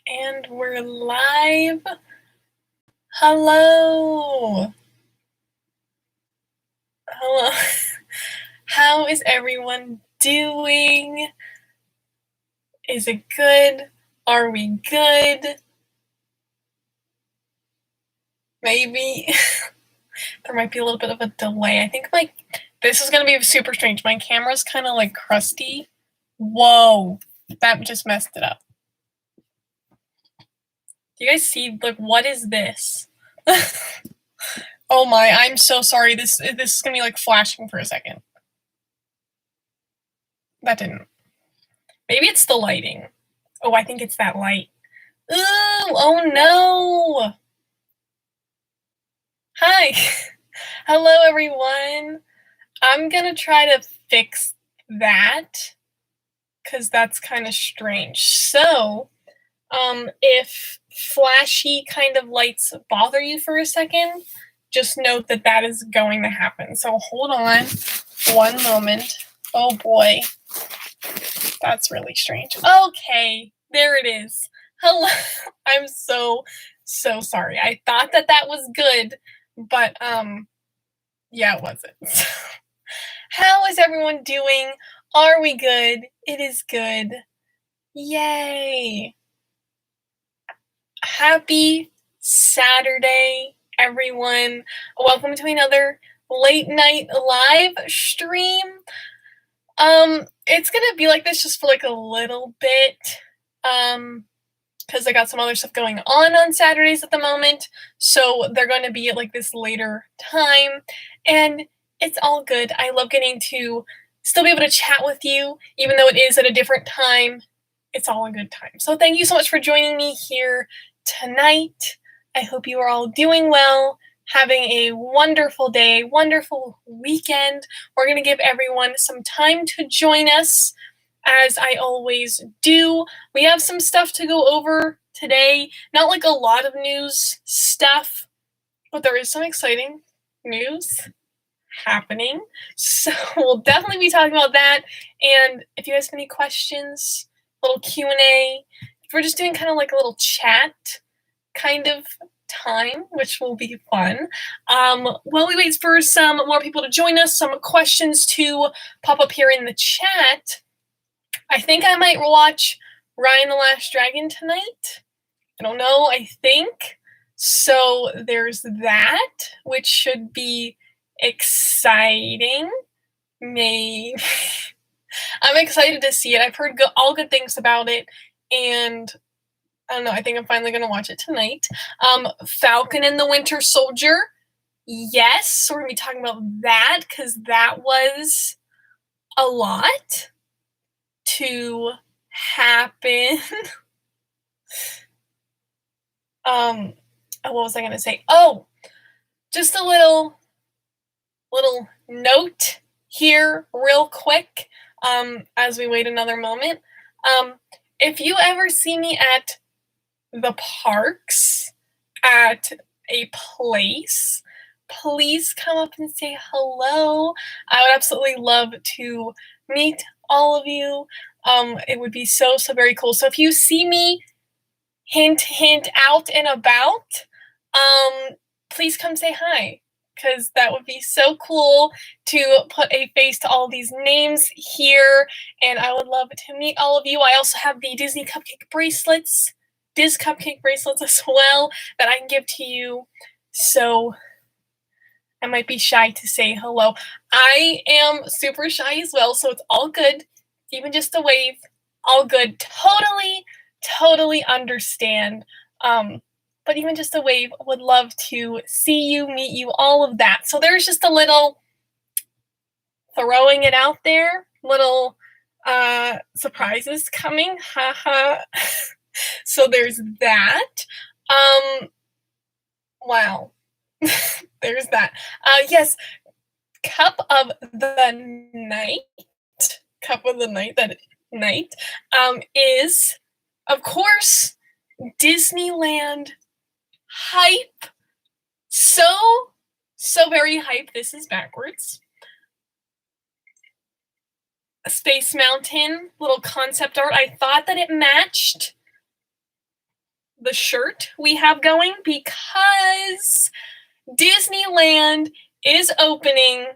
And we're live. Hello. Hello. How is everyone doing? Is it good? Are we good? Maybe. There might be a little bit of a delay. I think this is going to be super strange. My camera's kind of like crusty. Whoa. That just messed it up. Do you guys see, what is this? Oh my, I'm so sorry. This is gonna be like flashing for a second. That didn't. Maybe it's the lighting. Oh, I think it's that light. Ooh, oh no. Hi. Hello, everyone. I'm gonna try to fix that because that's kind of strange. So, if flashy kind of lights bother you for a second, just note that that is going to happen. So hold on one moment. Oh boy, that's really strange. Okay, there it is. Hello. I'm so sorry. I thought that was good, but yeah, it wasn't. How is everyone doing? Are we good? It is good. Yay. Happy Saturday, everyone. Welcome to another late night live stream. It's gonna be like this just for like a little bit, because I got some other stuff going on Saturdays at the moment, so they're going to be at like this later time, and it's all good. I love getting to still be able to chat with you, even though it is at a different time. It's all a good time. So thank you so much for joining me here tonight. I hope you are all doing well, having a wonderful day, wonderful weekend. We're going to give everyone some time to join us, as I always do. We have some stuff to go over today. Not like a lot of news stuff, but there is some exciting news happening. So we'll definitely be talking about that. And if you guys have any questions, little Q&A, we're just doing kind of like a little chat kind of time, which will be fun. While we wait for some more people to join us, some questions to pop up here in the chat. I think I might watch Raya and the Last Dragon tonight. I don't know, I think. So there's that, which should be exciting. Maybe. I'm excited to see it. I've heard all good things about it, and I don't know, I think I'm finally going to watch it tonight. Falcon and the Winter Soldier. Yes, so we're going to be talking about that, because that was a lot to happen. What was I going to say? Oh, just a little note here real quick, as we wait another moment. If you ever see me at the parks, at a place, please come up and say hello. I would absolutely love to meet all of you. It would be so very cool. So if you see me hint out and about, please come say hi, because that would be so cool to put a face to all these names here, and I would love to meet all of you. I also have the Disney Cupcake bracelets, Discupcake bracelets as well, that I can give to you, so I might be shy to say hello. I am super shy as well, so it's all good. Even just a wave, all good. Totally understand. But even just a wave, would love to see you, meet you, all of that. So there's just a little throwing it out there, little surprises coming, haha. So there's that. Wow. There's that. Yes, Cup of the night, is, of course, Disneyland hype. So very hype. This is backwards. Space Mountain, little concept art. I thought that it matched the shirt we have going because Disneyland is opening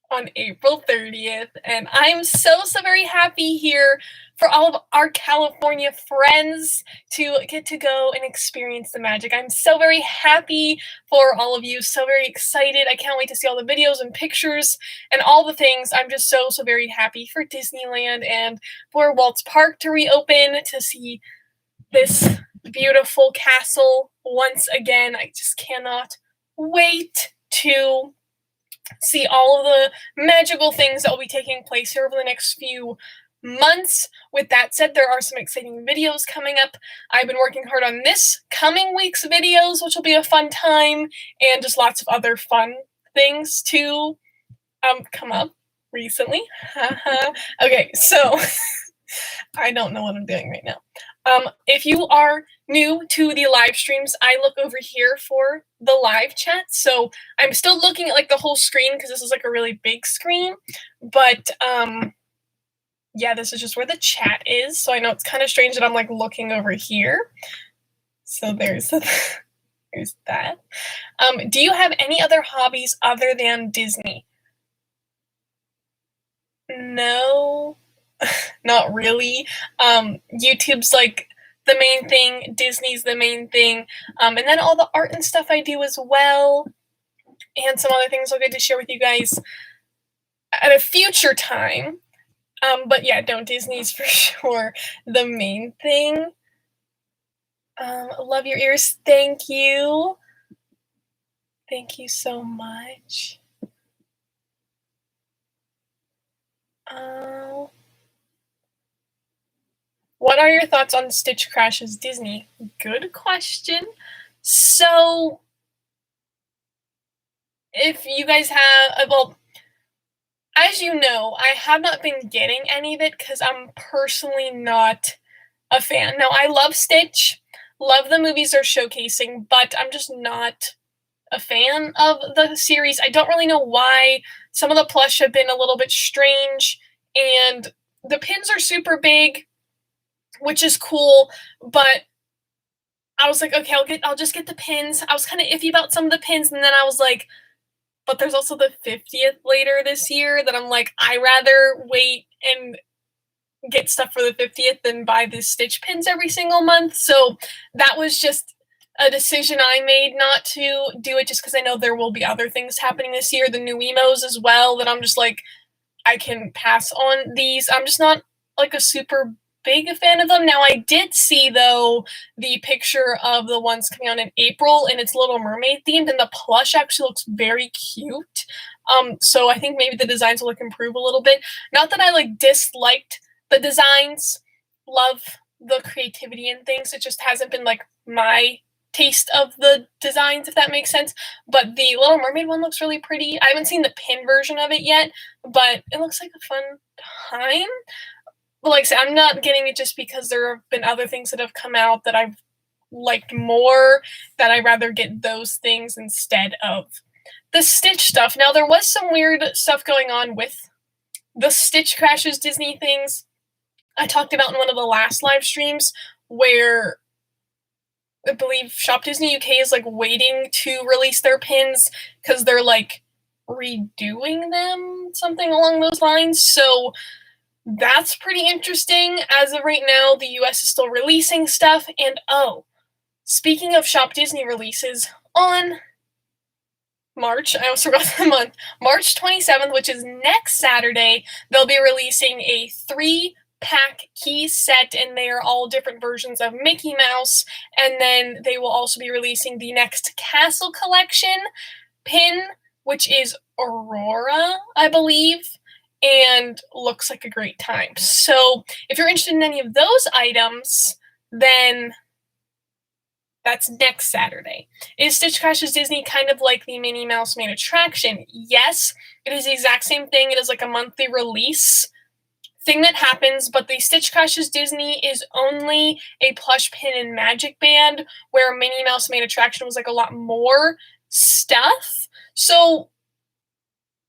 on April 30th, and I'm so very happy here for all of our California friends to get to go and experience the magic. I'm so very happy for all of you, so very excited. I can't wait to see all the videos and pictures and all the things. I'm just so very happy for Disneyland and for Walt's Park to reopen, to see this beautiful castle once again. I just cannot wait to see all of the magical things that will be taking place here over the next few months. With that said, there are some exciting videos coming up. I've been working hard on this coming week's videos, which will be a fun time, and just lots of other fun things to come up recently. Okay, so I don't know what I'm doing right now. If you are new to the live streams, I look over here for the live chat. So I'm still looking at like the whole screen because this is like a really big screen. But yeah, this is just where the chat is. So I know it's kind of strange that I'm like looking over here. So there's that. Do you have any other hobbies other than Disney? No. Not really. YouTube's like the main thing, Disney's the main thing, and then all the art and stuff I do as well, and some other things I'll get to share with you guys at a future time. But yeah, no, Disney's for sure the main thing. Love your ears. Thank you. Thank you so much. What are your thoughts on Stitch Crash's Disney? Good question. So, if you guys have, well, as you know, I have not been getting any of it because I'm personally not a fan. Now, I love Stitch, love the movies they're showcasing, but I'm just not a fan of the series. I don't really know why. Some of the plush have been a little bit strange, and the pins are super big, which is cool, but I was like, okay, I'll just get the pins. I was kind of iffy about some of the pins, and then I was like, but there's also the 50th later this year that I'm like, I rather wait and get stuff for the 50th than buy the Stitch pins every single month. So that was just a decision I made not to do it, just because I know there will be other things happening this year, the new emos as well, that I'm just like, I can pass on these. I'm just not like a super big a fan of them. Now, I did see, though, the picture of the ones coming out in April, and it's Little Mermaid themed, and the plush actually looks very cute. So I think maybe the designs will improve a little bit. Not that I like disliked the designs, love the creativity and things. It just hasn't been like my taste of the designs, if that makes sense. But the Little Mermaid one looks really pretty. I haven't seen the pin version of it yet, but it looks like a fun time. But like I said, I'm not getting it just because there have been other things that have come out that I've liked more, that I'd rather get those things instead of the Stitch stuff. Now, there was some weird stuff going on with the Stitch Crashes Disney things. I talked about in one of the last live streams where I believe Shop Disney UK is like waiting to release their pins because they're like redoing them, something along those lines. So that's pretty interesting. As of right now, the US is still releasing stuff. And oh, speaking of Shop Disney releases, on March, I almost forgot the month, March 27th, which is next Saturday, they'll be releasing a 3-pack key set, and they are all different versions of Mickey Mouse. And then they will also be releasing the next Castle Collection pin, which is Aurora, I believe, and looks like a great time. So if you're interested in any of those items, then that's next Saturday. Is Stitch Crashes Disney kind of like the Minnie Mouse main attraction? Yes, it is the exact same thing. It is like a monthly release thing that happens, but the Stitch Crashes Disney is only a plush pin and magic band, where Minnie Mouse main attraction was like a lot more stuff. So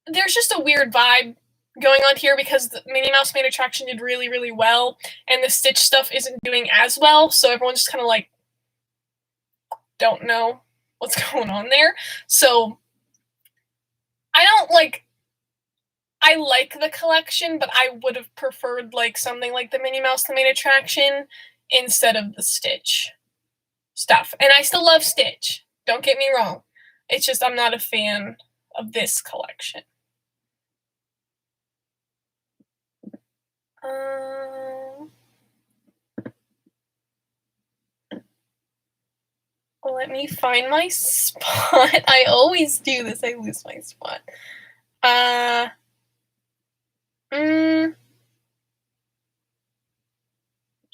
there's just a weird vibe going on here because the Minnie Mouse Made Attraction did really, really well, and the Stitch stuff isn't doing as well, so everyone's just kind of like, don't know what's going on there. So I don't like, I like the collection, but I would have preferred like something like the Minnie Mouse The Made Attraction instead of the Stitch stuff. And I still love Stitch. Don't get me wrong. It's just I'm not a fan of this collection. Let me find my spot. I always do this. I lose my spot. Oh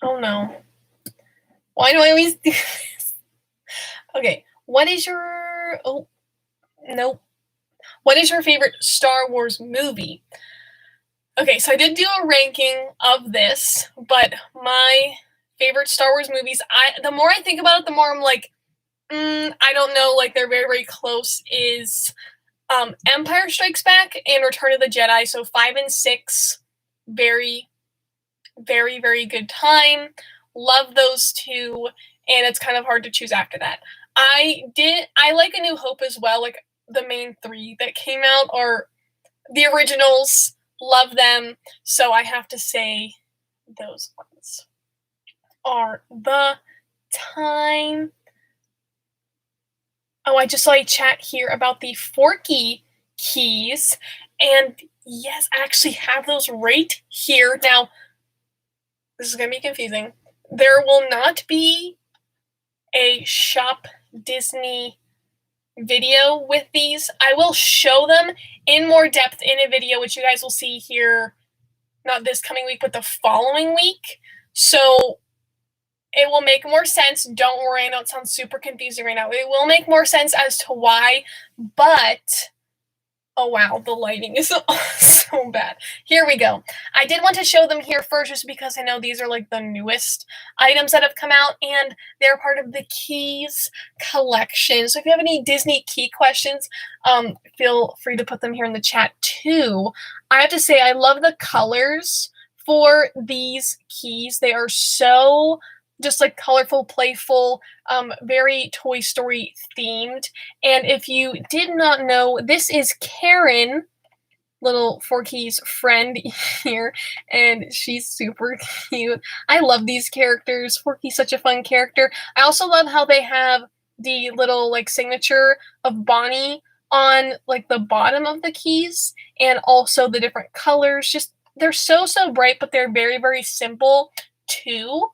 no. Why do I always do this? Okay, what is your... Oh, nope. What is your favorite Star Wars movie? Okay, so I did do a ranking of this, but my favorite Star Wars movies, the more I think about it, the more I'm like, I don't know, like they're very, very close, is Empire Strikes Back and Return of the Jedi. So 5 and 6, very, very, very good time. Love those two, and it's kind of hard to choose after that. I like A New Hope as well. Like the main 3 that came out are the originals. Love them. So I have to say those ones are the time. Oh, I just saw a chat here about the Forky keys. And yes, I actually have those right here. Now, this is going to be confusing. There will not be a Shop Disney video with these. I will show them in more depth in a video, which you guys will see here, not this coming week, but the following week. So it will make more sense. Don't worry, I know it sounds super confusing right now. It will make more sense as to why, but oh wow, the lighting is so bad. Here we go. I did want to show them here first just because I know these are like the newest items that have come out and they're part of the keys collection. So if you have any Disney key questions, feel free to put them here in the chat too. I have to say I love the colors for these keys. They are so just like colorful, playful, very Toy Story themed. And if you did not know, this is Karen, little Forky's friend here, and she's super cute. I love these characters. Forky's such a fun character. I also love how they have the little like signature of Bonnie on like the bottom of the keys, and also the different colors. Just they're so bright, but they're very, very simple too.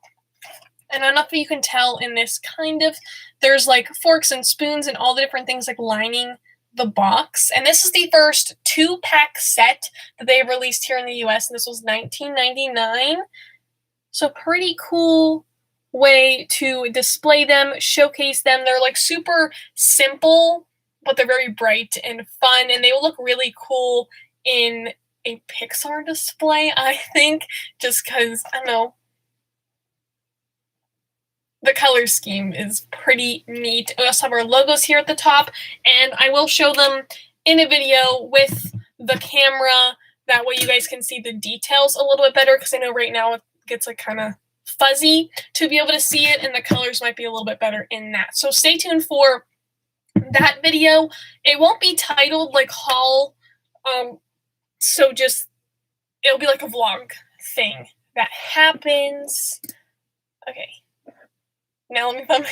And I don't know if you can tell in this kind of, there's like forks and spoons and all the different things like lining the box. And this is the first 2-pack set that they released here in the US. And this was $19.99. So pretty cool way to display them, showcase them. They're like super simple, but they're very bright and fun. And they will look really cool in a Pixar display, I think, just because, I don't know, the color scheme is pretty neat. We also have our logos here at the top, and I will show them in a video with the camera. That way you guys can see the details a little bit better, because I know right now it gets like kind of fuzzy to be able to see it, and the colors might be a little bit better in that. So stay tuned for that video. It won't be titled like haul, so just, it'll be like a vlog thing that happens. Okay. Now let me find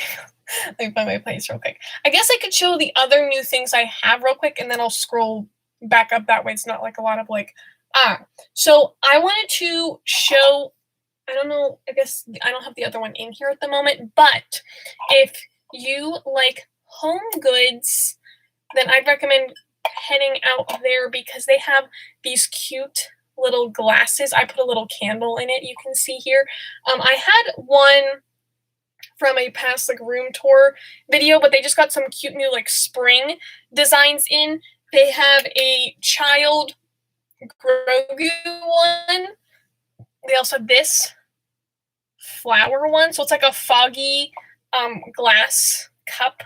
my place real quick. I guess I could show the other new things I have real quick, and then I'll scroll back up. That way it's not like a lot of like, So I wanted to show, I don't know, I guess I don't have the other one in here at the moment, but if you like home goods, then I'd recommend heading out there because they have these cute little glasses. I put a little candle in it, you can see here. I had one from a past like room tour video, but they just got some cute new like spring designs in. They have a child Grogu one. They also have this flower one, so it's like a foggy glass cup,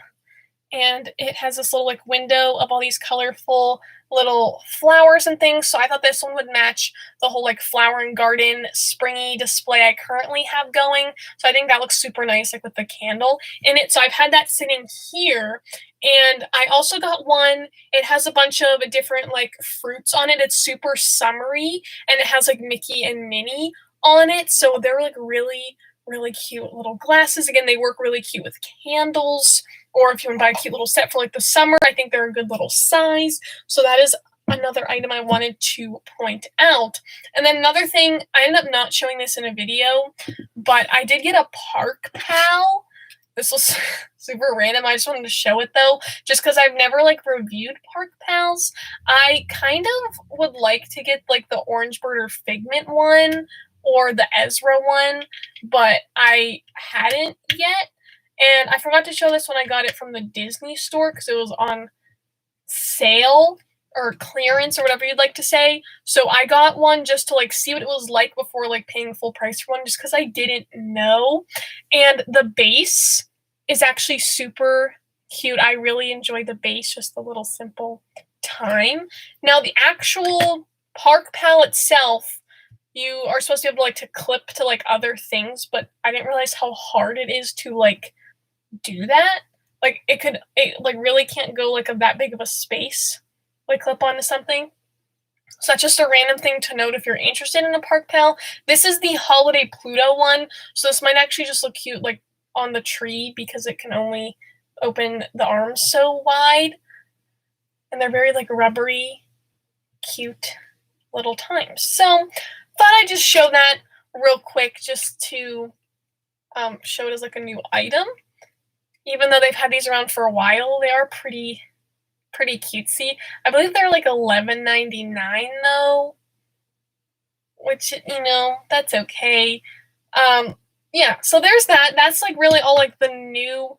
and it has this little like window of all these colorful little flowers and things, so I thought this one would match the whole like flower and garden springy display I currently have going. So I think that looks super nice, like with the candle in it. So I've had that sitting here. And I also got one, it has a bunch of different like fruits on it. It's super summery and it has like Mickey and Minnie on it. So they're like really, really cute little glasses. Again, they work really cute with candles, or if you want to buy a cute little set for like the summer, I think they're a good little size. So that is another item I wanted to point out. And then another thing, I ended up not showing this in a video, but I did get a Park Pal. This was super random. I just wanted to show it though, just because I've never like reviewed Park Pals. I kind of would like to get like the Orange Bird or Figment one or the Ezra one, but I hadn't yet. And I forgot to show this when I got it from the Disney store because it was on sale or clearance or whatever you'd like to say. So I got one just to like see what it was like before like paying full price for one, just because I didn't know. And the base is actually super cute. I really enjoy the base, just a little simple time. Now the actual Park Pal itself, you are supposed to be able to like to clip to like other things, but I didn't realize how hard it is to like do that. Like it like really can't go like that big of a space, like clip onto something. So that's just a random thing to note if you're interested in a Park Pal. This is the Holiday Pluto one, so this might actually just look cute like on the tree because it can only open the arms so wide. And they're very like rubbery, cute little times. So thought I'd just show that real quick just to show it as like a new item. Even though they've had these around for a while, they are pretty cutesy. I believe they're like $11.99 though, which, you know, that's okay. Yeah, so there's that. That's like really all like the new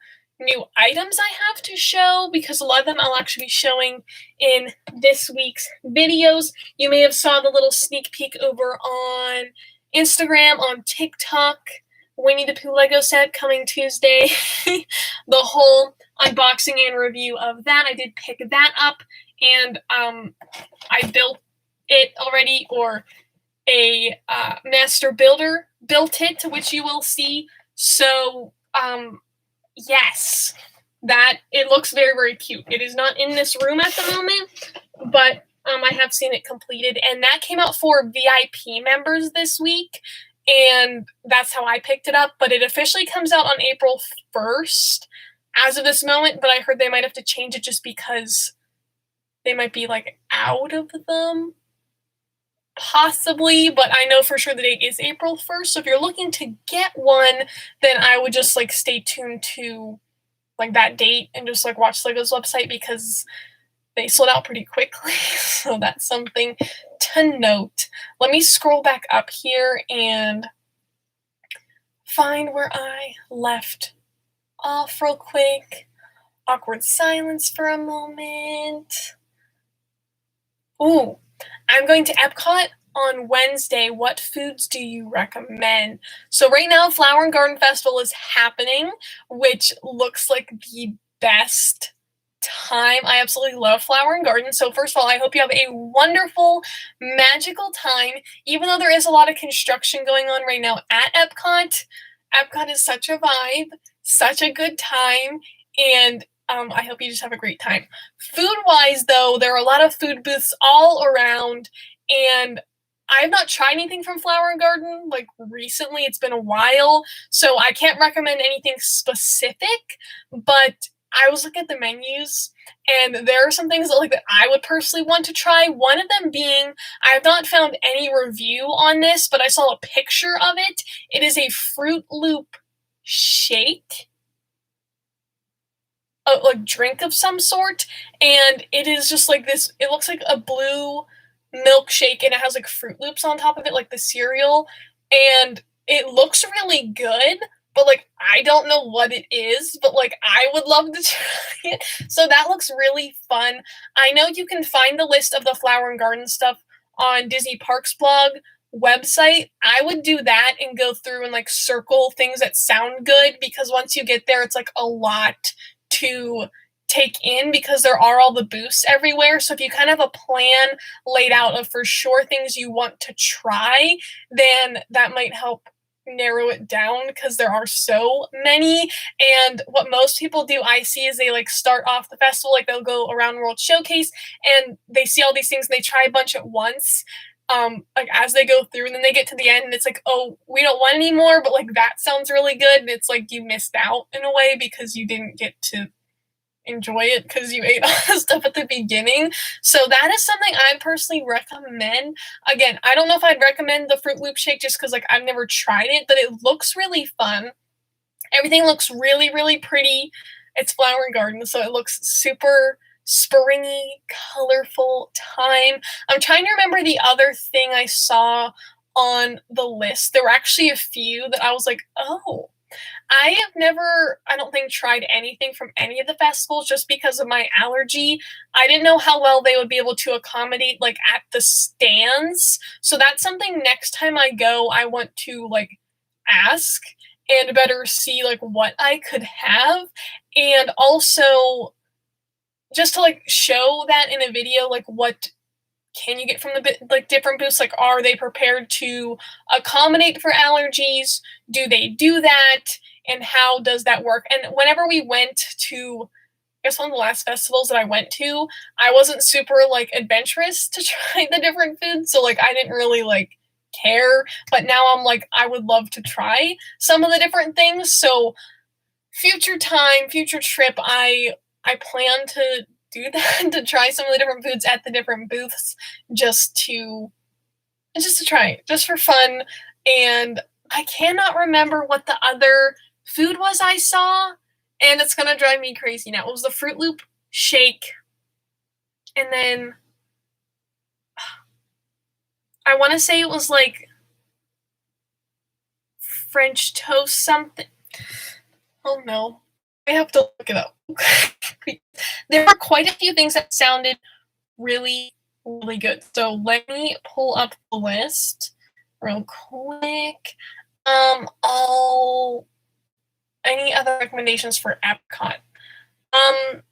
items I have to show, because a lot of them I'll actually be showing in this week's videos. You may have saw the little sneak peek over on Instagram, on TikTok. Winnie the Pooh Lego set coming Tuesday. The whole unboxing and review of that. I did pick that up, and I built it already, or a master builder built it, which you will see. So yes, that it looks very, very cute. It is not in this room at the moment, but I have seen it completed, and that came out for VIP members this week. And that's how I picked it up, but it officially comes out on April 1st as of this moment, but I heard they might have to change it just because they might be like out of them, possibly, but I know for sure the date is April 1st, so if you're looking to get one, then I would just like stay tuned to like that date and just like watch Lego's website, because they sold out pretty quickly. So that's something to note. Let me scroll back up here and find where I left off real quick. Awkward silence for a moment. Ooh, I'm going to Epcot on Wednesday. What foods do you recommend? So right now, Flower and Garden Festival is happening, which looks like the best time. I absolutely love Flower and Garden. So first of all, I hope you have a wonderful, magical time. Even though there is a lot of construction going on right now at Epcot, Epcot is such a vibe, such a good time, and I hope you just have a great time. Food-wise, though, there are a lot of food booths all around, and I have not tried anything from Flower and Garden, like, recently. It's been a while, so I can't recommend anything specific, but I was looking at the menus, and there are some things that I would personally want to try. One of them being, I have not found any review on this, but I saw a picture of it. It is a Fruit Loop shake, like drink of some sort, and it is just like this. It looks like a blue milkshake, and it has like Fruit Loops on top of it, like the cereal, and it looks really good. But, I don't know what it is, but, I would love to try it. So that looks really fun. I know you can find the list of the Flower and Garden stuff on Disney Parks blog website. I would do that and go through and, circle things that sound good, because once you get there, it's, a lot to take in because there are all the booths everywhere. So if you kind of have a plan laid out of for sure things you want to try, then that might help narrow it down because there are so many. And what most people do I see is they like start off the festival, like they'll go around World Showcase and they see all these things and they try a bunch at once, like as they go through, and then they get to the end and it's like, oh, we don't want any more, but like that sounds really good, and it's like you missed out in a way because you didn't get to enjoy it because you ate all the stuff at the beginning. So that is something I personally recommend. Again, I don't know if I'd recommend the Fruit Loop shake just because like I've never tried it, but it looks really fun. Everything looks really, really pretty. It's Flower and Garden, so it looks super springy, colorful time. I'm trying to remember the other thing I saw on the list. There were actually a few that I was like, oh, I have never, I don't think, tried anything from any of the festivals just because of my allergy. I didn't know how well they would be able to accommodate like at the stands. So that's something next time I go, I want to like ask and better see like what I could have. And also just to like show that in a video, like what can you get from the like different booths? Like, are they prepared to accommodate for allergies? Do they do that? And how does that work? And whenever we went to, I guess one of the last festivals that I went to, I wasn't super like adventurous to try the different foods. So like I didn't really like care. But now I'm like, I would love to try some of the different things. So future time, future trip, I plan to do that, to try some of the different foods at the different booths just to try it, just for fun. And I cannot remember what the other food was I saw, and it's gonna drive me crazy now. It was the Fruit Loop shake, and then I want to say it was like French toast something. Oh no, I have to look it up. There were quite a few things that sounded really, really good. So let me pull up the list real quick. Any other recommendations for Epcot? I'm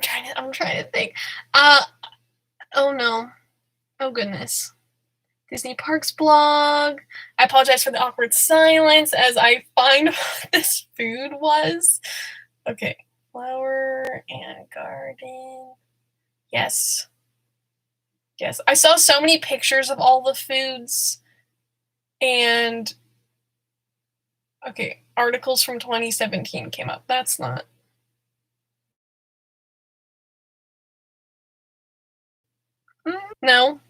trying to think. Oh no. Oh goodness. Disney Parks blog. I apologize for the awkward silence as I find what this food was. Okay. Flower and Garden. Yes. Yes. I saw so many pictures of all the foods. And okay, articles from 2017 came up. That's not. No.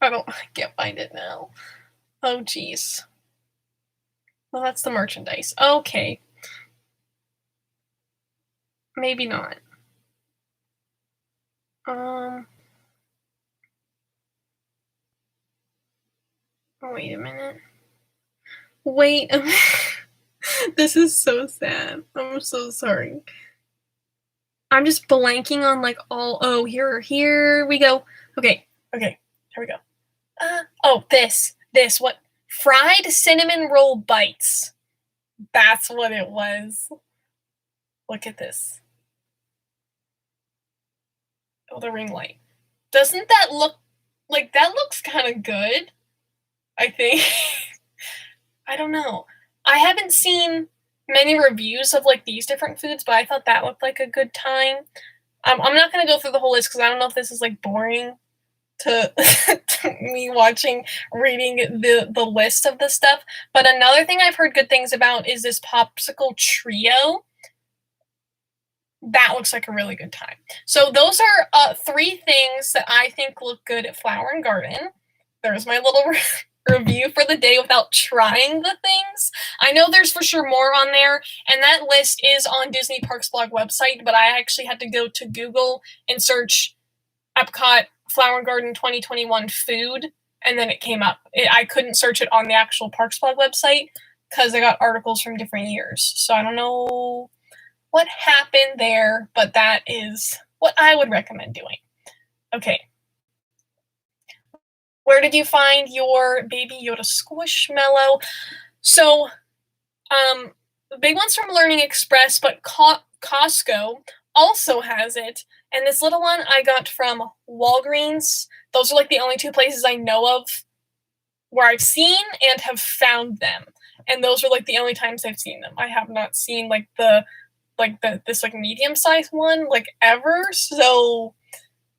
I can't find it now. Oh, geez. Well, that's the merchandise. Okay. Maybe not. Wait a minute. Wait a minute. This is so sad. I'm so sorry. I'm just blanking on like all. Oh, here we go. Okay, here we go. Oh, this. What? Fried cinnamon roll bites. That's what it was. Look at this. Oh, the ring light. Doesn't that look like that looks kind of good? I think. I don't know. I haven't seen many reviews of like these different foods, but I thought that looked like a good time. I'm not gonna go through the whole list because I don't know if this is like boring to, to me reading the list of the stuff. But another thing I've heard good things about is this popsicle trio. That looks like a really good time. So those are 3 things that I think look good at Flower and Garden. There's my little review for the day without trying the things. I know there's for sure more on there, and that list is on Disney Parks blog website, but I actually had to go to Google and search Epcot Flower and Garden 2021 food, and then it came up. I couldn't search it on the actual Parks blog website because I got articles from different years. So I don't know what happened there, but that is what I would recommend doing. Okay. Where did you find your Baby Yoda Squishmallow? So, The big one's from Learning Express, but Costco also has it. And this little one I got from Walgreens. Those are like the only two places I know of where I've seen and have found them. And those are like the only times I've seen them. I have not seen like this like medium sized one like ever. So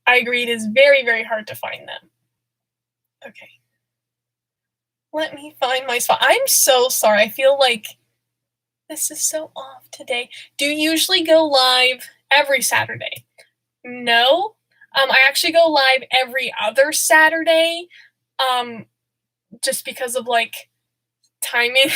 I agree, it is very, very hard to find them. Okay. Let me find my spot. I'm so sorry. I feel like this is so off today. Do you usually go live every Saturday? No. I actually go live every other Saturday. Just because of like timing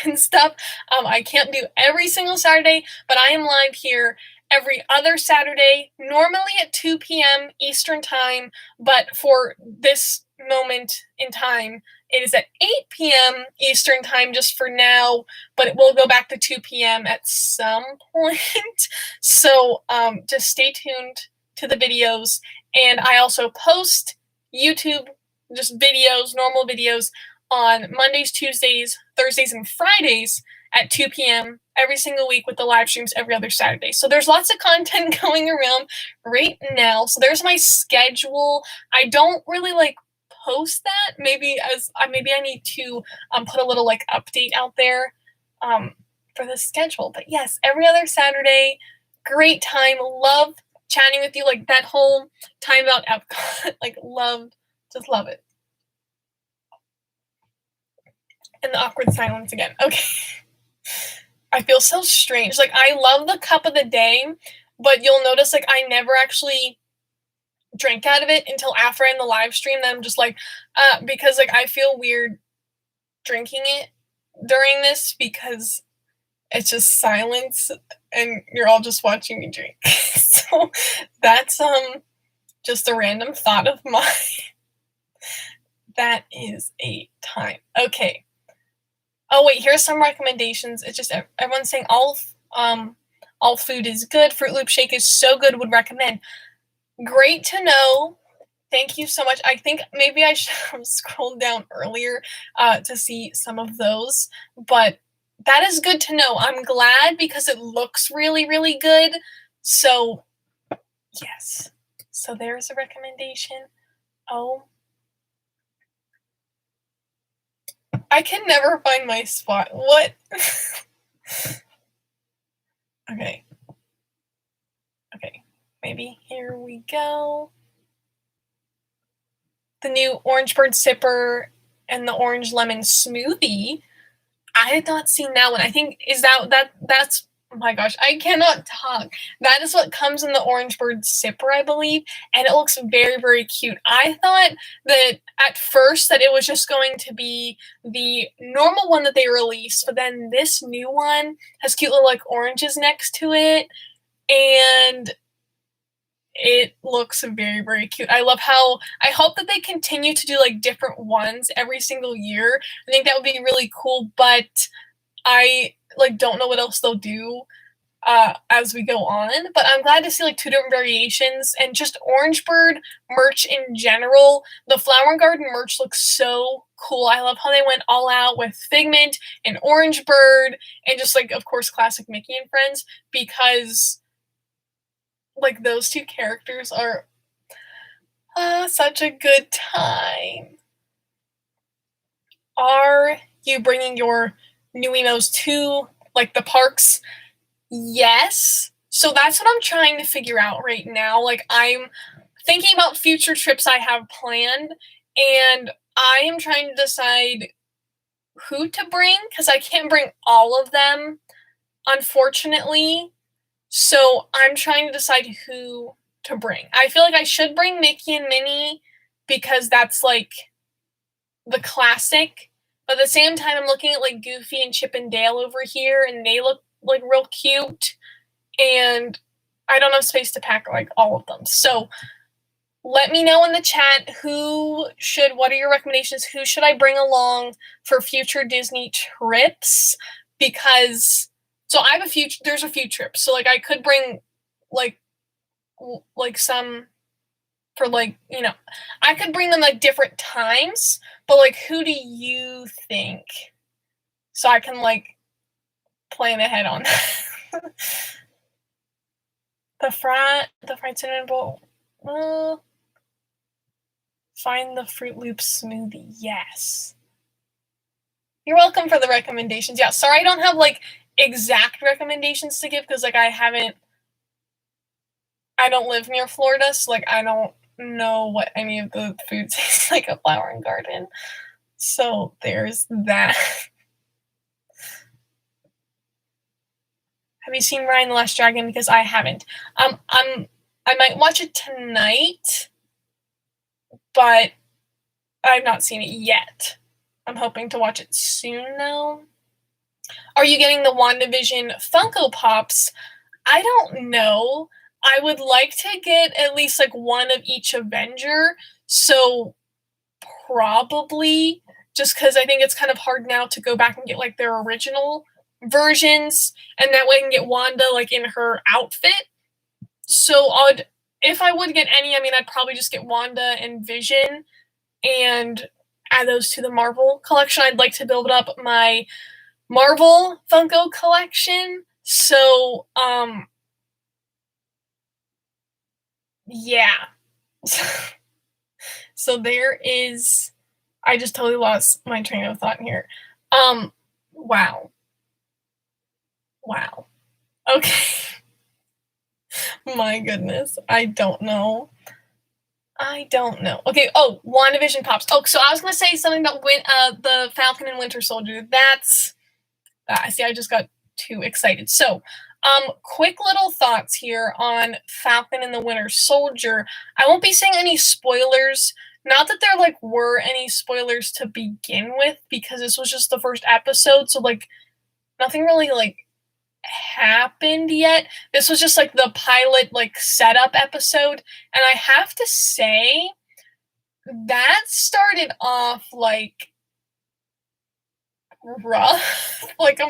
and stuff. I can't do every single Saturday, but I am live here every other Saturday, normally at 2 p.m. Eastern time, but for this moment in time, it is at 8 p.m. Eastern time just for now, but it will go back to 2 p.m. at some point. So just stay tuned to the videos. And I also post YouTube just videos, normal videos, on Mondays, Tuesdays, Thursdays, and Fridays at 2 p.m. every single week, with the live streams every other Saturday. So there's lots of content going around right now. So there's my schedule. I don't really like post that. Maybe I need to put a little like update out there for the schedule. But yes, every other Saturday, great time. Love chatting with you. Like that whole time about Epcot, like just love it. And the awkward silence again. Okay. I feel so strange. Like, I love the cup of the day, but you'll notice, like, I never actually drank out of it until after in the live stream. Then I'm just like, because, like, I feel weird drinking it during this because it's just silence and you're all just watching me drink. So that's, just a random thought of mine. That is a time. Okay. Oh wait, here's some recommendations. It's just everyone's saying all food is good. Fruit Loop shake is so good. Would recommend. Great to know. Thank you so much. I think maybe I should have scrolled down earlier to see some of those, but that is good to know. I'm glad because it looks really, really good. So yes. So there's a recommendation. Oh. I can never find my spot. What? Okay. Okay. Maybe here we go. The new Orange Bird Sipper and the Orange Lemon Smoothie. I had not seen that one. I think that's oh my gosh, I cannot talk. That is what comes in the Orange Bird Sipper, I believe, and it looks very, very cute. I thought that at first that it was just going to be the normal one that they released, but then this new one has cute little like oranges next to it, and it looks very, very cute. I hope that they continue to do like different ones every single year. I think that would be really cool, but I like don't know what else they'll do as we go on. But I'm glad to see like 2 different variations and just Orange Bird merch in general. The Flower Garden merch looks so cool. I love how they went all out with Figment and Orange Bird and just like of course classic Mickey and Friends, because like those 2 characters are such a good time. Are you bringing your new emos to like the parks? Yes. So that's what I'm trying to figure out right now. Like I'm thinking about future trips I have planned, and I am trying to decide who to bring because I can't bring all of them, unfortunately. So I'm trying to decide who to bring. I feel like I should bring Mickey and Minnie because that's like the classic. But at the same time, I'm looking at like Goofy and Chip and Dale over here, and they look like real cute. And I don't have space to pack like all of them. So let me know in the chat what are your recommendations? Who should I bring along for future Disney trips? Because so I have there's a few trips. So like I could bring like some for like, I could bring them like different times, but like who do you think? So I can like plan ahead on that. The fried cinnamon bowl. Find the Fruit Loop smoothie. Yes. You're welcome for the recommendations. Yeah, sorry I don't have like exact recommendations to give because like I don't live near Florida, so like I don't know what any of the food tastes like at Flower and Garden. So there's that. Have you seen Raya and the Last Dragon? Because I haven't. I might watch it tonight, but I've not seen it yet. I'm hoping to watch it soon though. Are you getting the WandaVision Funko Pops? I don't know. I would like to get at least like one of each Avenger. So probably just because I think it's kind of hard now to go back and get like their original versions, and that way I can get Wanda like in her outfit. So if I would get any, I mean, I'd probably just get Wanda and Vision and add those to the Marvel collection. I'd like to build up my Marvel Funko collection. So, yeah. So there is, I just totally lost my train of thought here. Wow. Okay. My goodness. I don't know. Okay. Oh, WandaVision Pops. Oh, so I was gonna say something about the Falcon and Winter Soldier. See, I just got too excited. So, quick little thoughts here on Falcon and the Winter Soldier. I won't be saying any spoilers. Not that there like were any spoilers to begin with, because this was just the first episode, so like nothing really like happened yet. This was just like the pilot like setup episode, and I have to say that started off like rough. Like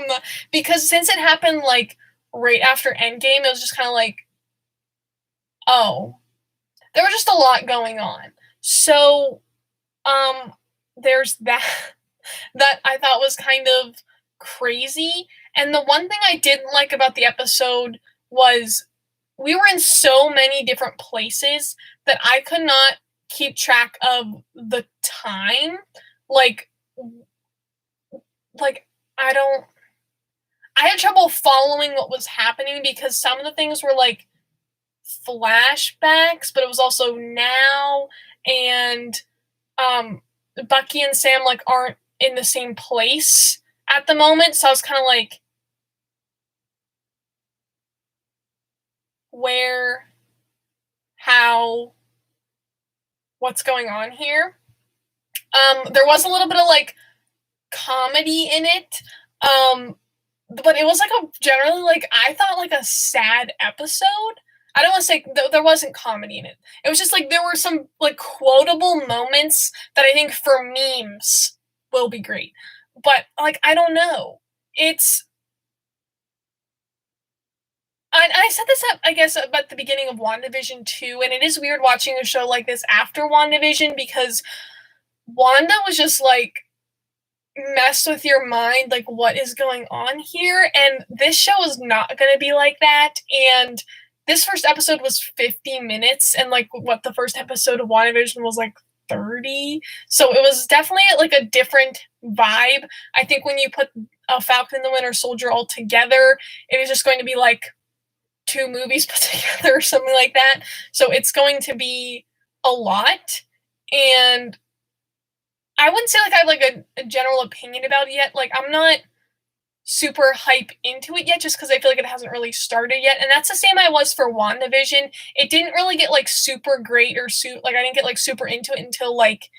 because since it happened like right after Endgame, it was just kind of like, oh, there was just a lot going on. So, there's that that I thought was kind of crazy. And the one thing I didn't like about the episode was we were in so many different places that I could not keep track of the time. Like I had trouble following what was happening because some of the things were like flashbacks, but it was also now, and Bucky and Sam like aren't in the same place at the moment, so I was kind of like, where, how, what's going on here? There was a little bit of like comedy in it, but it was like generally like I thought like a sad episode. I don't want to say there wasn't comedy in it. It was just like there were some like quotable moments that I think for memes will be great. But like I don't know. I said this I guess about the beginning of WandaVision too, and it is weird watching a show like this after WandaVision because Wanda was just like mess with your mind, like what is going on here, and this show is not going to be like that. And this first episode was 50 minutes, and like what the first episode of WandaVision was like 30, so it was definitely like a different vibe. I think when you put a Falcon and the Winter Soldier all together, it is just going to be like 2 movies put together or something like that, so it's going to be a lot. And I wouldn't say like I have like a general opinion about it yet. Like I'm not super hype into it yet just because I feel like it hasn't really started yet. And that's the same I was for WandaVision. It didn't really get like super great or like I didn't get like super into it until like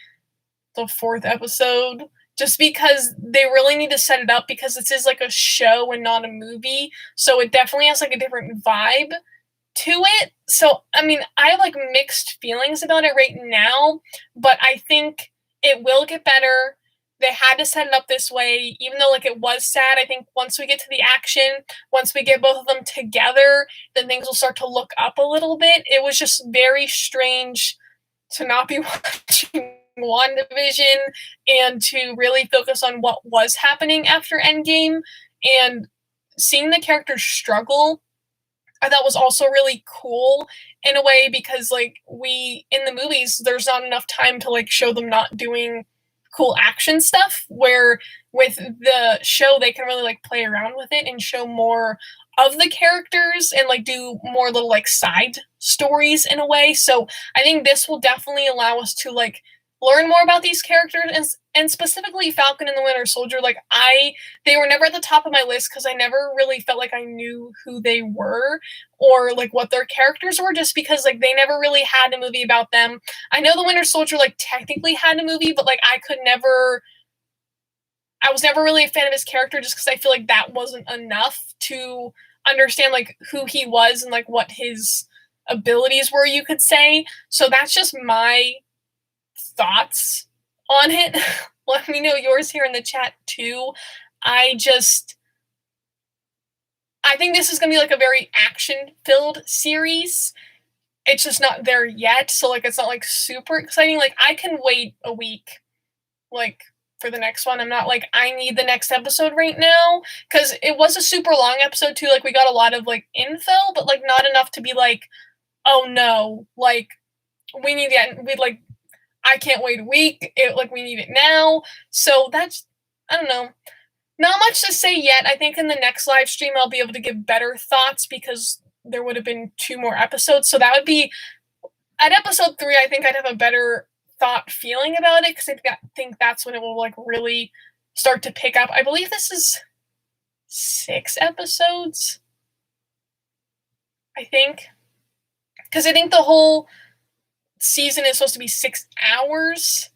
the 4th episode. Just because they really need to set it up because this is like a show and not a movie. So it definitely has like a different vibe to it. So I mean, I have like mixed feelings about it right now, but I think it will get better. They had to set it up this way, even though like it was sad. I think once we get to the action, once we get both of them together, then things will start to look up a little bit. It was just very strange to not be watching WandaVision and to really focus on what was happening after Endgame. And seeing the characters struggle, I thought was also really cool in a way because like we in the movies there's not enough time to like show them not doing cool action stuff where with the show they can really like play around with it and show more of the characters and like do more little like side stories in a way. So I think this will definitely allow us to like learn more about these characters and specifically Falcon and the Winter Soldier. Like they were never at the top of my list because I never really felt like I knew who they were or like what their characters were just because like they never really had a movie about them. I know the Winter Soldier like technically had a movie, but like I was never really a fan of his character just because I feel like that wasn't enough to understand like who he was and like what his abilities were, you could say. So that's just my thoughts on it. Let me know yours here in the chat too. I think this is going to be like a very action-filled series. It's just not there yet, so like it's not like super exciting. Like I can wait a week like for the next one. I'm not like I need the next episode right now cuz it was a super long episode too. Like we got a lot of like info, but like not enough to be like, "Oh no, like we need that we like I can't wait a week. Like we need it now." So that's I don't know. Not much to say yet. I think in the next live stream I'll be able to give better thoughts because there would have been 2 more episodes. So that would be at episode 3 I think I'd have a better thought feeling about it cuz I think that's when it will like really start to pick up. I believe this is 6 episodes. I think cuz I think the whole season is supposed to be 6 hours.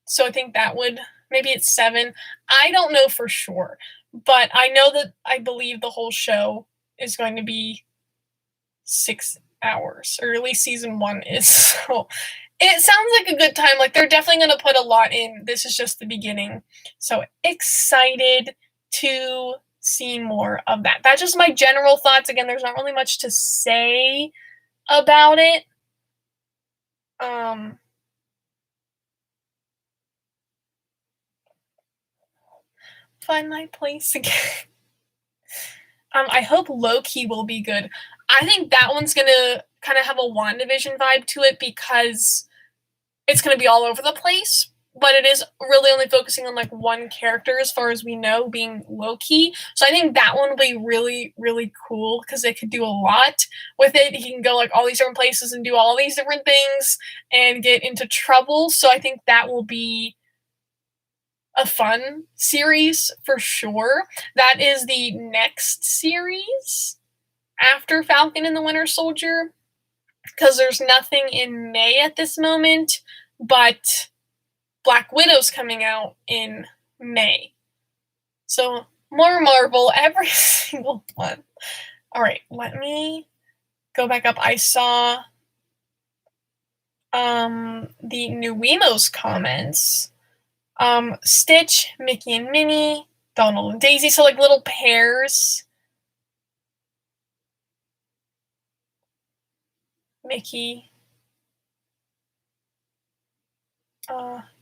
So I think that would maybe it's 7. I don't know for sure, but I know that I believe the whole show is going to be 6 hours, or at least season 1 is. So it sounds like a good time. Like they're definitely going to put a lot in. This is just the beginning. So excited to see more of that. That's just my general thoughts. Again, there's not really much to say about it. Find my place again. I hope Loki will be good. I think that one's gonna kind of have a WandaVision vibe to it because it's gonna be all over the place, but it is really only focusing on like one character as far as we know, being Loki. So I think that one will be really, really cool because they could do a lot with it. He can go like all these different places and do all these different things and get into trouble. So I think that will be a fun series for sure. That is the next series after Falcon and the Winter Soldier because there's nothing in May at this moment, but Black Widow's coming out in May. So more Marvel, every single one. All right, let me go back up. I saw the new Wemos comments. Stitch, Mickey and Minnie, Donald and Daisy, so like little pairs. Mickey.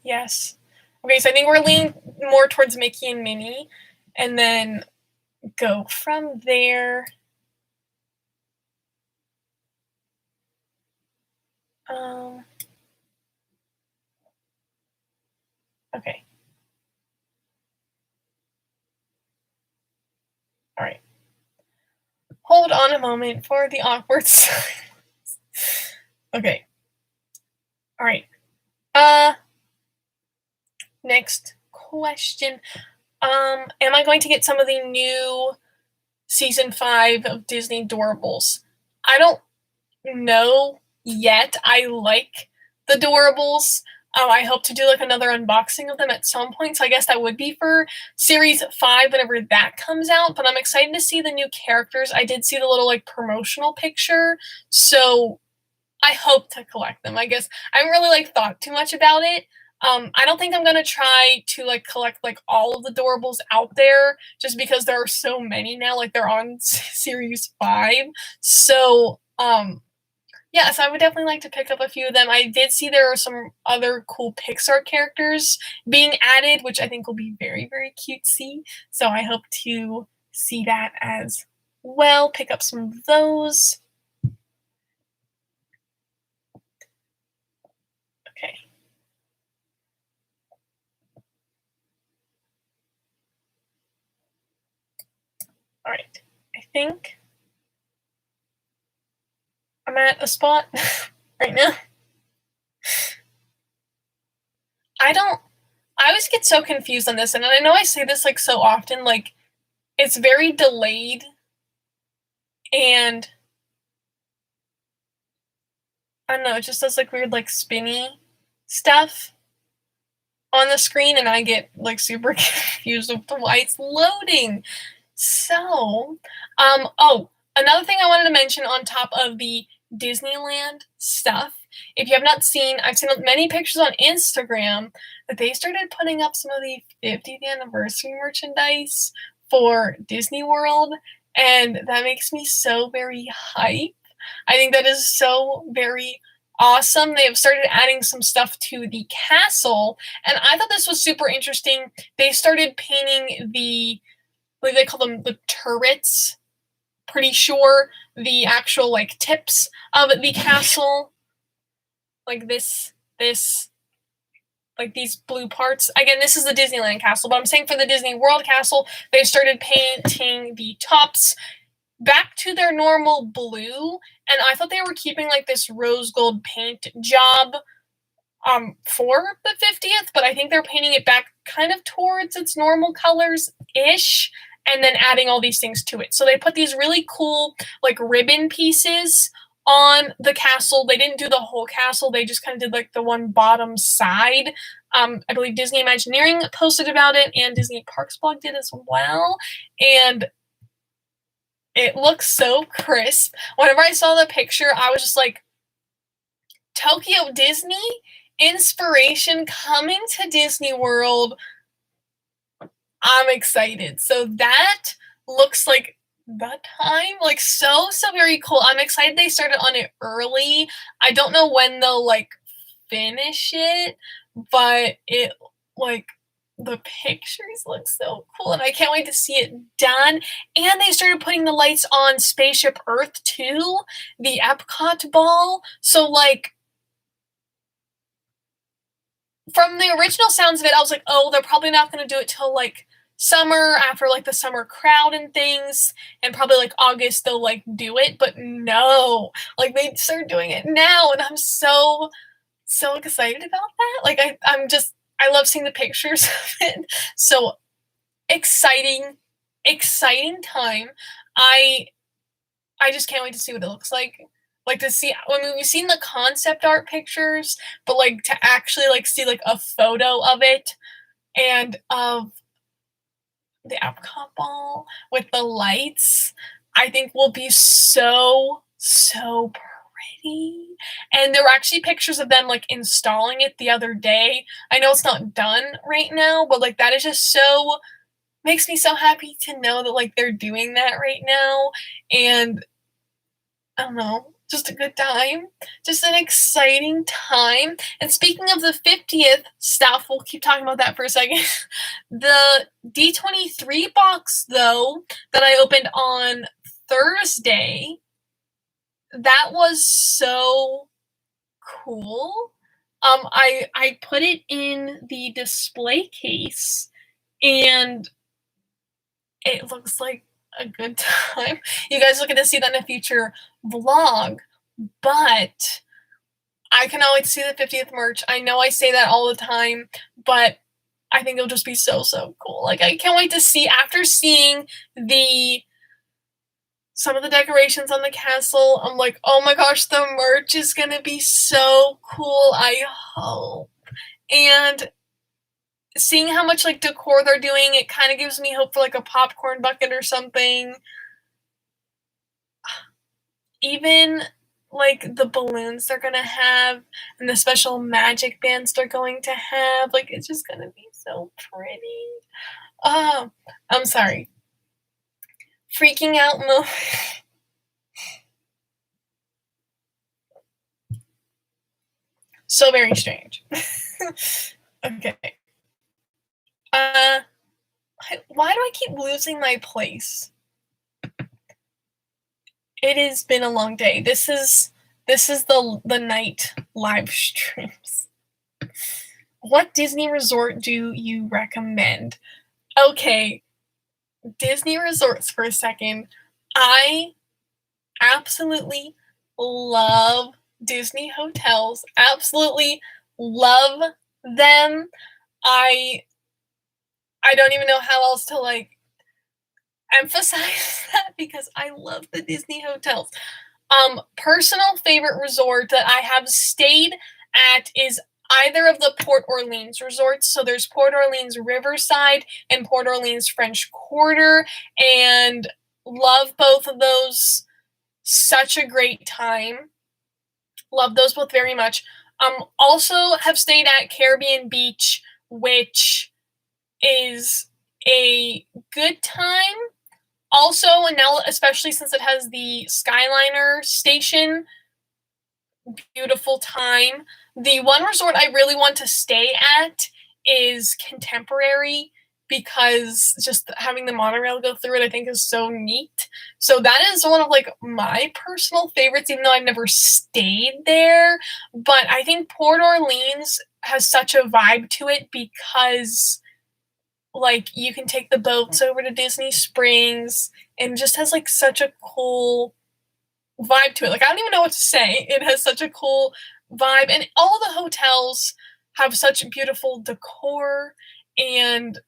Yes. Okay, so I think we're leaning more towards Mickey and Minnie, and then go from there. Okay. All right. Hold on a moment for the awkward silence. Okay. All right. Next question. Am I going to get some of the new season 5 of Disney Doorables? I don't know yet. I like the Doorables. I hope to do like another unboxing of them at some point. So I guess that would be for series 5 whenever that comes out. But I'm excited to see the new characters. I did see the little like promotional picture. So I hope to collect them. I guess I haven't really like thought too much about it. I don't think I'm gonna try to like collect like all of the Doorables out there just because there are so many now. Like they're on series 5. So yeah, so I would definitely like to pick up a few of them. I did see there are some other cool Pixar characters being added, which I think will be very, very cutesy. So I hope to see that as well. Pick up some of those. Okay. All right. I think I'm at a spot right now. I always get so confused on this, and I know I say this like so often, like it's very delayed, and I don't know, it just does like weird like spinny stuff on the screen, and I get like super confused with why it's loading. So, oh, another thing I wanted to mention on top of the Disneyland stuff, if you have not seen, I've seen many pictures on Instagram that they started putting up some of the 50th anniversary merchandise for Disney World, and that makes me so very hype. I think that is so very awesome. They have started adding some stuff to the castle, and I thought this was super interesting. They started painting the, like they call them the turrets, pretty sure, the actual like tips of the castle, like this, like these blue parts. Again, this is the Disneyland castle, but I'm saying for the Disney World castle, they started painting the tops back to their normal blue, and I thought they were keeping like this rose gold paint job for the 50th, but I think they're painting it back kind of towards its normal colors-ish, and then adding all these things to it. So they put these really cool like ribbon pieces on the castle. They didn't do the whole castle, they just kind of did like the one bottom side. I believe Disney Imagineering posted about it, and Disney Parks blog did as well, and it looks so crisp. Whenever I saw the picture, I was just like, Tokyo Disney inspiration coming to Disney World. I'm excited. So that looks like the time, like so very cool. I'm excited they started on it early. I don't know when they'll like finish it, but it like the pictures look so cool, and I can't wait to see it done. And they started putting the lights on Spaceship Earth too, the Epcot ball. So like from the original sounds of it, I was like, oh, they're probably not going to do it till like summer, after like the summer crowd and things, and probably like August they'll like do it. But no, like they start doing it now, and I'm so excited about that. Like I love seeing the pictures of it. So exciting time. I just can't wait to see what it looks like. Like to see, I mean, we've seen the concept art pictures, but like to actually like see like a photo of it, and of the Epcot ball with the lights, I think will be so pretty. And there were actually pictures of them like installing it the other day. I know it's not done right now, but like that is just so, makes me so happy to know that like they're doing that right now. And I don't know, just a good time, just an exciting time. And speaking of the 50th stuff, we'll keep talking about that for a second. The D23 box, though, that I opened on Thursday, that was so cool. I put it in the display case, and it looks like a good time. You guys are going to see that in a future vlog, but I cannot wait to see the 50th merch. I know I say that all the time, but I think it'll just be so cool. Like I can't wait to see, after seeing some of the decorations on the castle, I'm like, oh my gosh, the merch is going to be so cool. I hope. And seeing how much like decor they're doing, it kind of gives me hope for like a popcorn bucket or something. Even like the balloons they're gonna have, and the special magic bands they're going to have, like it's just gonna be so pretty. I'm sorry. Freaking out moment. So very strange. Okay. Why do I keep losing my place? It has been a long day. This is the night live streams. What Disney resort do you recommend? Okay, Disney resorts for a second. I absolutely love Disney hotels. Absolutely love them. I don't even know how else to like emphasize that because I love the Disney hotels. Personal favorite resort that I have stayed at is either of the Port Orleans resorts. So there's Port Orleans Riverside and Port Orleans French Quarter, and love both of those. Such a great time. Love those both very much. Also have stayed at Caribbean Beach, which is a good time. Also, and now especially since it has the Skyliner station, beautiful time. The one resort I really want to stay at is Contemporary because just having the monorail go through it I think is so neat. So that is one of like my personal favorites, even though I've never stayed there. But I think Port Orleans has such a vibe to it because like you can take the boats over to Disney Springs and just has like such a cool vibe to it. Like I don't even know what to say. It has such a cool vibe, and all the hotels have such beautiful decor and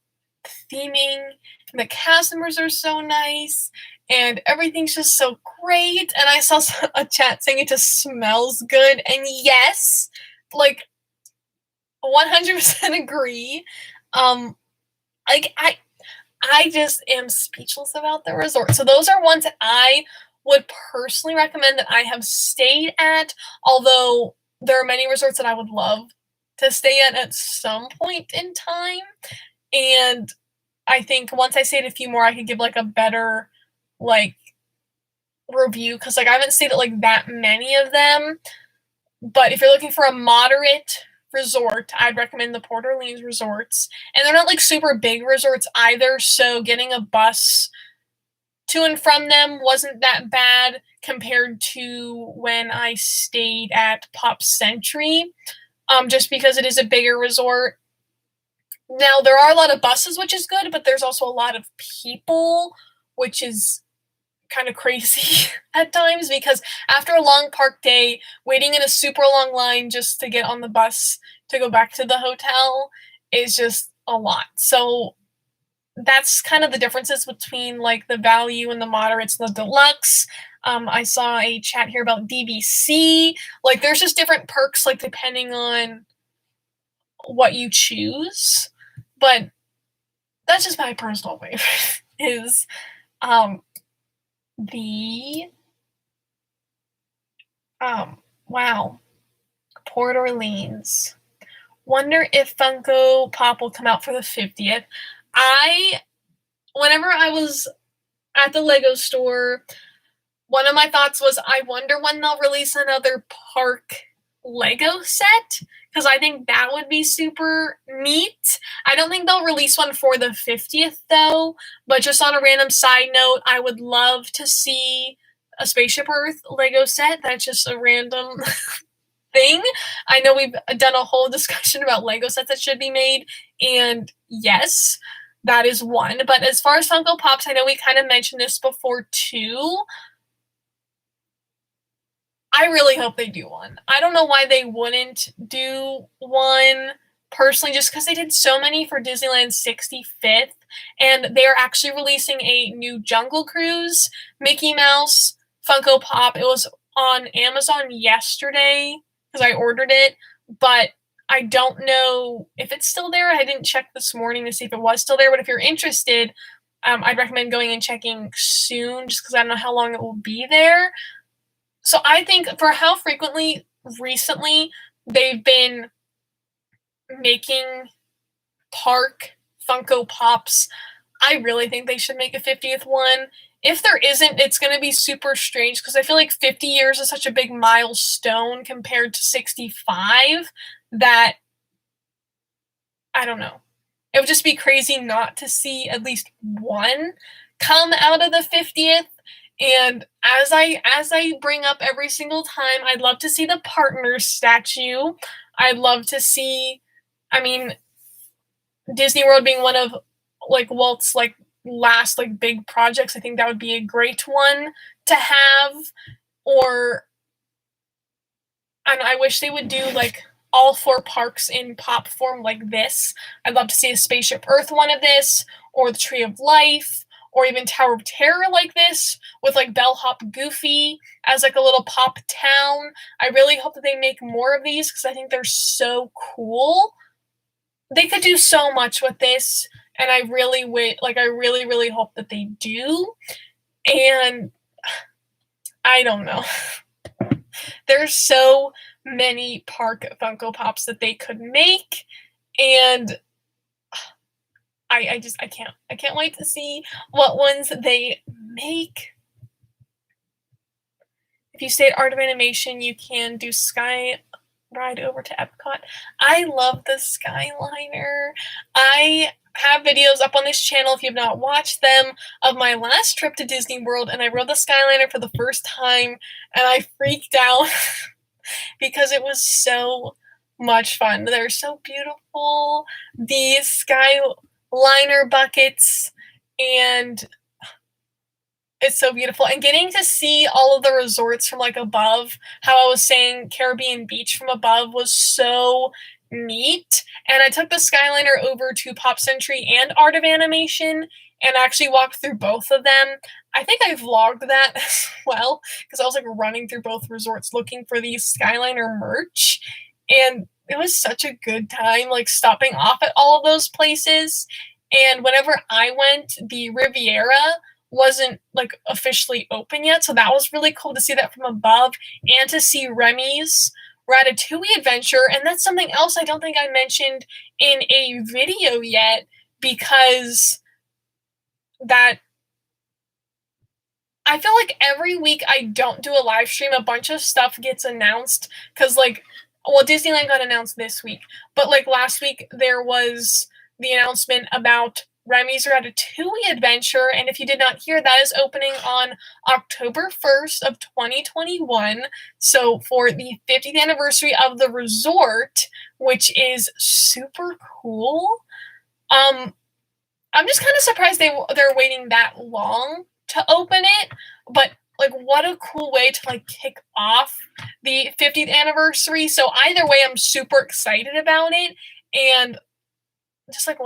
theming. And the cast members are so nice, and everything's just so great. And I saw a chat saying it just smells good, and yes, like 100% agree. Like I just am speechless about the resort. So those are ones that I would personally recommend that I have stayed at, although there are many resorts that I would love to stay at some point in time. And I think once I stayed a few more, I could give like a better like review because like I haven't stayed at like that many of them. But if you're looking for a moderate resort, I'd recommend the Port Orleans resorts. And they're not like super big resorts either, so getting a bus to and from them wasn't that bad compared to when I stayed at Pop Century, just because it is a bigger resort. Now, there are a lot of buses, which is good, but there's also a lot of people, which is kind of crazy at times because after a long park day, waiting in a super long line just to get on the bus to go back to the hotel is just a lot. So that's kind of the differences between like the value and the moderates and the deluxe. I saw a chat here about DVC. Like there's just different perks like depending on what you choose. But that's just my personal favorite is the wow, Port Orleans. Wonder if Funko Pop will come out for the 50th. Whenever I was at the Lego store, one of my thoughts was, I wonder when they'll release another park Lego set, because I think that would be super neat. I don't think they'll release one for the 50th, though, but just on a random side note, I would love to see a Spaceship Earth Lego set. That's just a random thing. I know we've done a whole discussion about Lego sets that should be made, and yes, that is one. But as far as Funko Pops, I know we kind of mentioned this before too. I really hope they do one. I don't know why they wouldn't do one personally, just because they did so many for Disneyland's 65th, and they're actually releasing a new Jungle Cruise Mickey Mouse Funko Pop. It was on Amazon yesterday because I ordered it, but I don't know if it's still there. I didn't check this morning to see if it was still there, but if you're interested, I'd recommend going and checking soon just because I don't know how long it will be there. So I think for how frequently recently they've been making park Funko Pops, I really think they should make a 50th one. If there isn't, it's going to be super strange because I feel like 50 years is such a big milestone compared to 65 that I don't know. it would just be crazy not to see at least one come out of the 50th. And as I bring up every single time, I'd love to see the partners statue. I'd love to see, I mean, Disney World being one of like Walt's like last like big projects. I think that would be a great one to have. Or and I wish they would do like all 4 parks in pop form like this. I'd love to see a Spaceship Earth one of this, or the Tree of Life, or even Tower of Terror like this, with like Bellhop Goofy as like a little pop town. I really hope that they make more of these because I think they're so cool. They could do so much with this, and I really really hope that they do. And I don't know. There's so many park Funko Pops that they could make, and I can't wait to see what ones they make. If you stay at Art of Animation, you can do Sky Ride over to Epcot. I love the Skyliner. I have videos up on this channel, if you have not watched them, of my last trip to Disney World, and I rode the Skyliner for the first time, and I freaked out because it was so much fun. They're so beautiful. The Skyliner buckets, and it's so beautiful. And getting to see all of the resorts from like above, how I was saying Caribbean Beach from above was so neat. And I took the Skyliner over to Pop Century and Art of Animation and actually walked through both of them. I think I vlogged that as well because I was like running through both resorts looking for these Skyliner merch. And it was such a good time, like stopping off at all of those places. And whenever I went, the Riviera wasn't like officially open yet, so that was really cool to see that from above and to see Remy's Ratatouille adventure. And that's something else I don't think I mentioned in a video yet, because that I feel like every week I don't do a live stream, a bunch of stuff gets announced, because like, well, Disneyland got announced this week, but like last week there was the announcement about Remy's Ratatouille adventure, and if you did not hear, that is opening on October 1st of 2021, so for the 50th anniversary of the resort, which is super cool. I'm just kind of surprised they're waiting that long to open it, but like what a cool way to like kick off the 50th anniversary. So either way, I'm super excited about it, and just like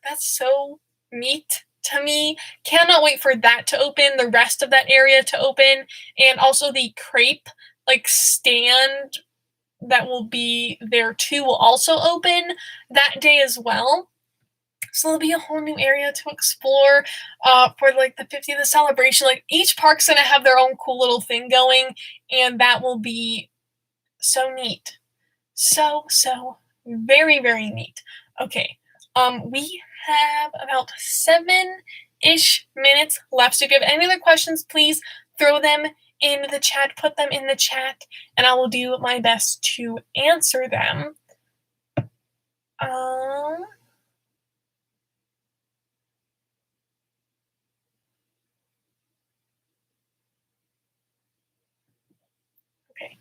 that's so neat to me. Cannot wait for that to open, the rest of that area to open, and also the crepe like stand that will be there too will also open that day as well. So there'll be a whole new area to explore for like the 50th celebration. Like each park's gonna have their own cool little thing going, and that will be so neat. So very, very neat. Okay, we have about 7-ish minutes left. So if you have any other questions, please throw them in the chat, put them in the chat, and I will do my best to answer them. Okay.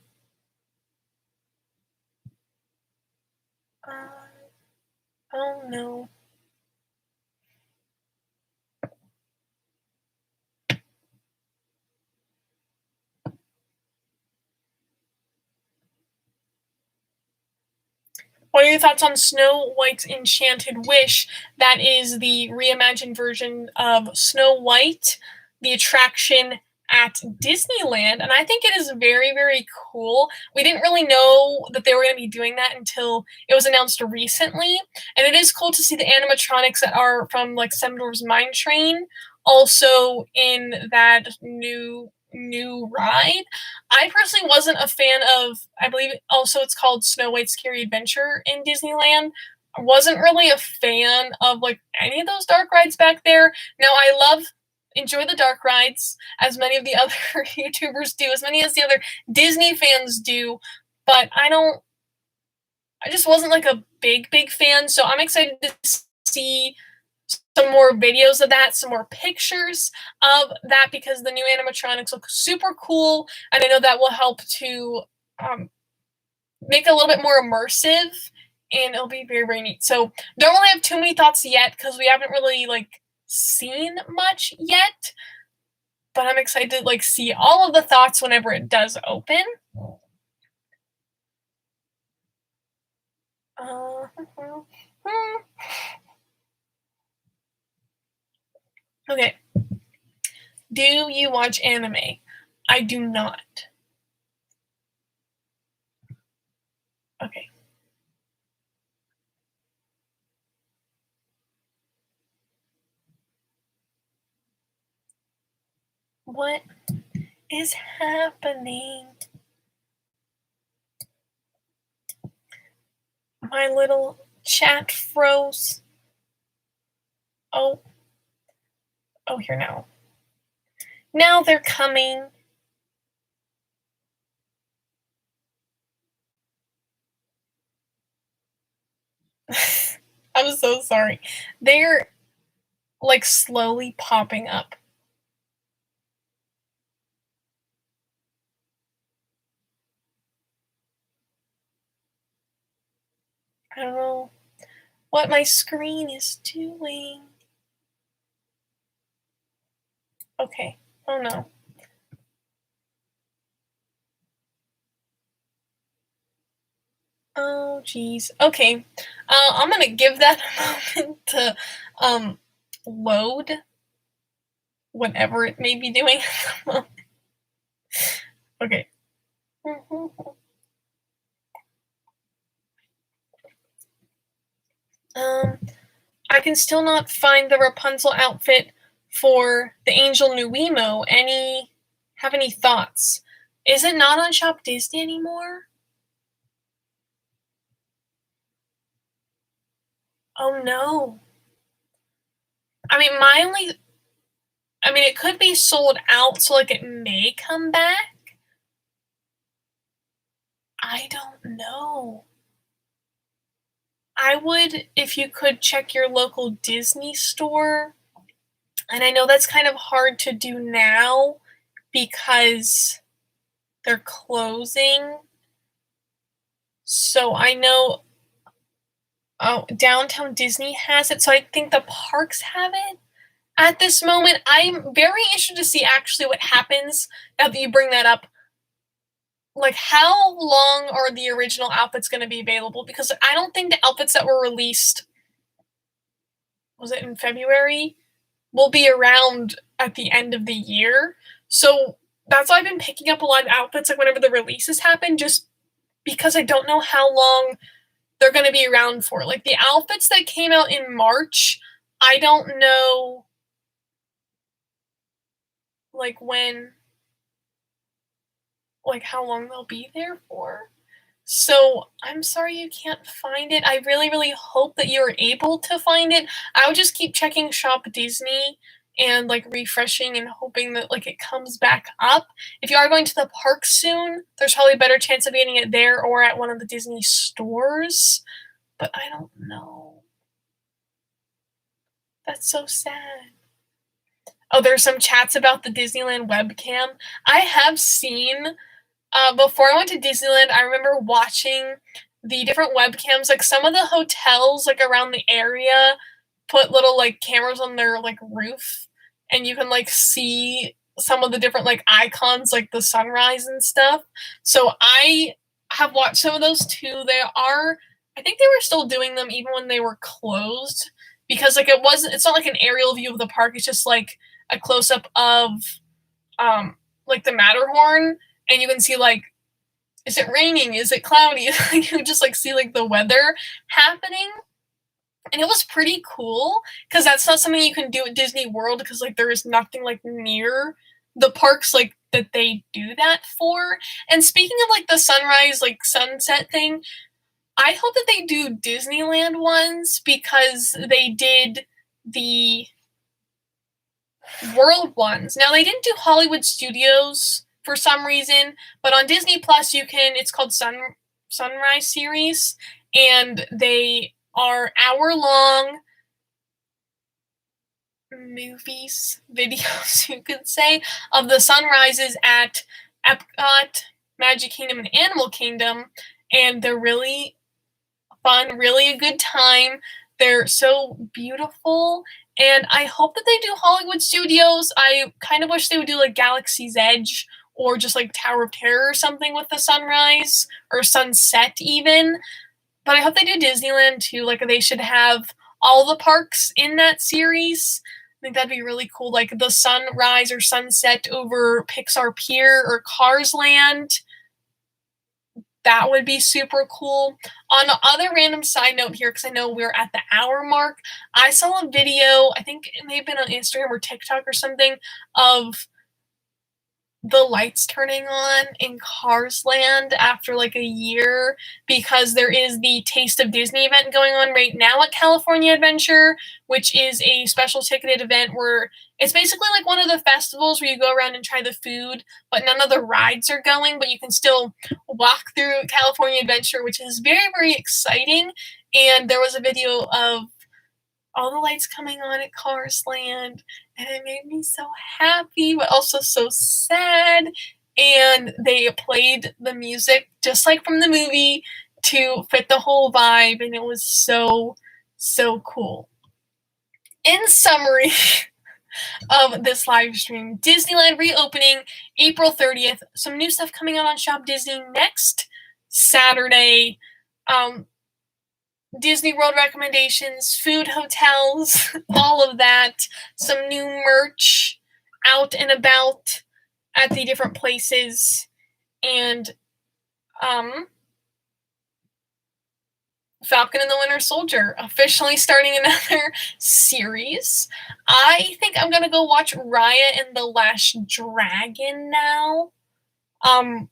Oh no. What are your thoughts on Snow White's Enchanted Wish? That is the reimagined version of Snow White, the attraction at Disneyland, and I think it is very, very cool. We didn't really know that they were going to be doing that until it was announced recently, and it is cool to see the animatronics that are from like Centaur's Mine Train also in that new ride. I personally wasn't a fan of, I believe also it's called Snow White's Scary Adventure in Disneyland. I wasn't really a fan of like any of those dark rides back there. Now I enjoy the dark rides, as many of the other YouTubers do, as many as the other Disney fans do, but I just wasn't like a big fan, so I'm excited to see some more videos of that, some more pictures of that, because the new animatronics look super cool, and I know that will help to make it a little bit more immersive, and it'll be very, very neat. So don't really have too many thoughts yet because we haven't really like seen much yet, but I'm excited to like see all of the thoughts whenever it does open. Okay. Do you watch anime? I do not. Okay. What is happening? My little chat froze. Oh, here now. Now they're coming. I'm so sorry. They're like slowly popping up. I don't know what my screen is doing. Okay. Oh no. Oh geez. Okay. I'm gonna give that a moment to load whatever it may be doing at the moment. Okay. I can still not find the Rapunzel outfit for the Angel Nuimo. Have any thoughts? Is it not on Shop Disney anymore? Oh no. I mean, it could be sold out, so like it may come back. I don't know. I would, if you could, check your local Disney store. And I know that's kind of hard to do now because they're closing. So I know Downtown Disney has it, so I think the parks have it. At this moment, I'm very interested to see actually what happens now that you bring that up. Like, how long are the original outfits going to be available? Because I don't think the outfits that were released, was it in February, will be around at the end of the year. So that's why I've been picking up a lot of outfits like whenever the releases happen, just because I don't know how long they're going to be around for. Like the outfits that came out in March, I don't know like how long they'll be there for. So I'm sorry you can't find it. I really, really hope that you're able to find it. I would just keep checking Shop Disney and like refreshing and hoping that like it comes back up. If you are going to the park soon, there's probably a better chance of getting it there or at one of the Disney stores. But I don't know. That's so sad. Oh, there's some chats about the Disneyland webcam. I have seen before I went to Disneyland, I remember watching the different webcams. Like some of the hotels, like around the area, put little like cameras on their like roof, and you can like see some of the different like icons, like the sunrise and stuff. So I have watched some of those too. I think they were still doing them even when they were closed, because like it's not like an aerial view of the park. It's just like a close up of like the Matterhorn. And you can see like, is it raining? Is it cloudy? You just like see like the weather happening. And it was pretty cool because that's not something you can do at Disney World because like there is nothing like near the parks like that they do that for. And speaking of like the sunrise, like sunset thing, I hope that they do Disneyland ones because they did the World ones. Now they didn't do Hollywood Studios for some reason, but on Disney Plus it's called Sunrise series, and they are hour long. videos, you could say, of the sunrises at Epcot, Magic Kingdom, and Animal Kingdom, and they're really fun, really a good time. They're so beautiful, and I hope that they do Hollywood Studios. I kind of wish they would do like Galaxy's Edge or just like Tower of Terror or something with the sunrise or sunset even. But I hope they do Disneyland too. Like they should have all the parks in that series. I think that'd be really cool. Like the sunrise or sunset over Pixar Pier or Cars Land. That would be super cool. On the other random side note here, because I know we're at the hour mark, I saw a video, I think it may have been on Instagram or TikTok or something, of the lights turning on in Cars Land after like a year, because there is the Taste of Disney event going on right now at California Adventure, which is a special ticketed event where it's basically like one of the festivals where you go around and try the food, but none of the rides are going, but you can still walk through California Adventure, which is very, very exciting. And there was a video of all the lights coming on at Cars Land, and it made me so happy, but also so sad. And they played the music just like from the movie to fit the whole vibe, and it was so, so cool. In summary of this live stream, Disneyland reopening April 30th, some new stuff coming out on Shop Disney next Saturday, Disney World recommendations, food, hotels, all of that. Some new merch out and about at the different places. And Falcon and the Winter Soldier officially starting another series. I think I'm going to go watch Raya and the Last Dragon now. And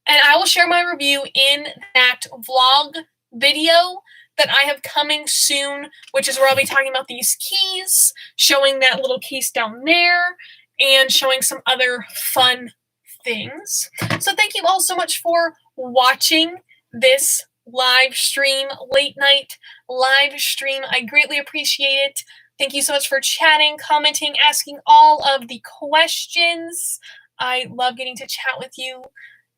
I will share my review in that vlog video that I have coming soon, which is where I'll be talking about these keys, showing that little case down there, and showing some other fun things. So thank you all so much for watching this live stream, late night live stream. I greatly appreciate it. Thank you so much for chatting, commenting, asking all of the questions. I love getting to chat with you,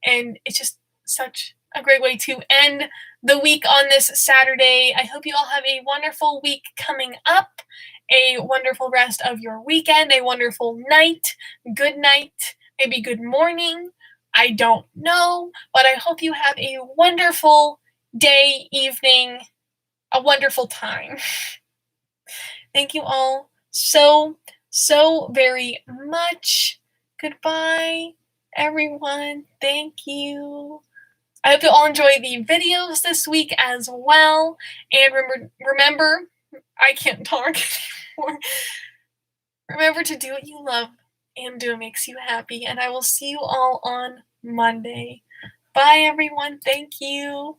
and it's just such a great way to end the week on this Saturday. I hope you all have a wonderful week coming up, a wonderful rest of your weekend, a wonderful night, good night, maybe good morning. I don't know, but I hope you have a wonderful day, evening, a wonderful time. Thank you all so, so very much. Goodbye, everyone. Thank you. I hope you all enjoy the videos this week as well. And remember, I can't talk anymore. Remember to do what you love and do what makes you happy. And I will see you all on Monday. Bye, everyone. Thank you.